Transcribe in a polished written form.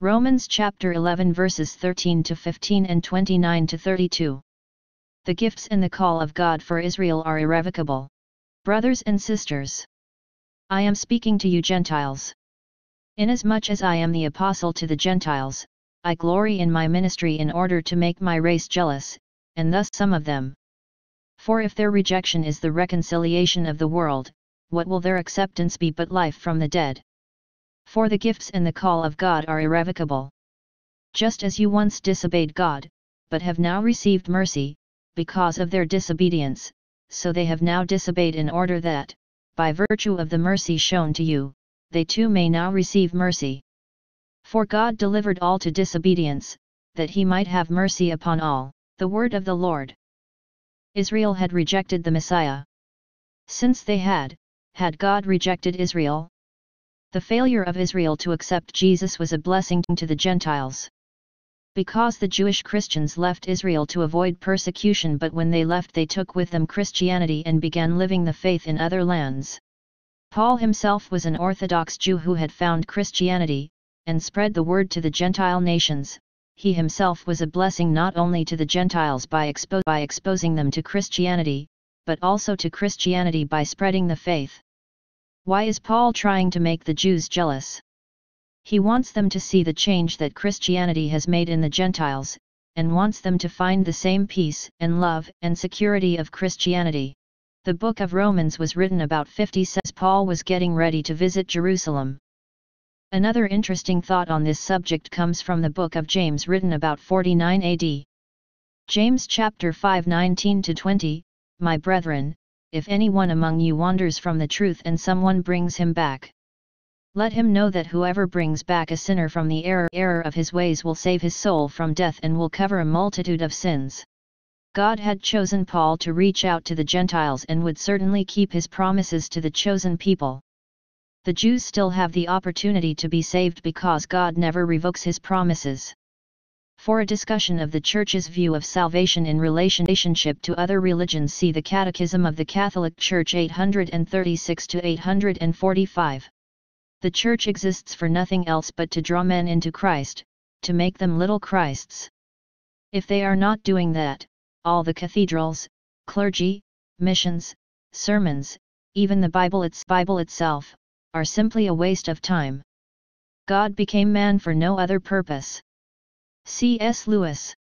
Romans chapter 11 verses 13 to 15 and 29 to 32. The gifts and the call of God for Israel are irrevocable. Brothers and sisters, I am speaking to you Gentiles. Inasmuch as I am the apostle to the Gentiles, I glory in my ministry in order to make my race jealous, and thus some of them. For if their rejection is the reconciliation of the world, what will their acceptance be but life from the dead? For the gifts and the call of God are irrevocable. Just as you once disobeyed God, but have now received mercy, because of their disobedience, so they have now disobeyed in order that, by virtue of the mercy shown to you, they too may now receive mercy. For God delivered all to disobedience, that he might have mercy upon all. The word of the Lord. Israel had rejected the Messiah. Since they had God rejected Israel? The failure of Israel to accept Jesus was a blessing to the Gentiles. Because the Jewish Christians left Israel to avoid persecution, but when they left they took with them Christianity and began living the faith in other lands. Paul himself was an Orthodox Jew who had found Christianity, and spread the word to the Gentile nations. He himself was a blessing not only to the Gentiles by exposing them to Christianity, but also to Christianity by spreading the faith. Why is Paul trying to make the Jews jealous? He wants them to see the change that Christianity has made in the Gentiles, and wants them to find the same peace and love and security of Christianity. The book of Romans was written about 50 as Paul was getting ready to visit Jerusalem. Another interesting thought on this subject comes from the book of James written about 49 AD. James chapter 5:19-20, My brethren, if anyone among you wanders from the truth and someone brings him back, let him know that whoever brings back a sinner from the error of his ways will save his soul from death and will cover a multitude of sins. God had chosen Paul to reach out to the Gentiles and would certainly keep his promises to the chosen people. The Jews still have the opportunity to be saved because God never revokes his promises. For a discussion of the Church's view of salvation in relationship to other religions, see the Catechism of the Catholic Church 836-845. The Church exists for nothing else but to draw men into Christ, to make them little Christs. If they are not doing that, all the cathedrals, clergy, missions, sermons, even the Bible itself, are simply a waste of time. God became man for no other purpose. C.S. Lewis.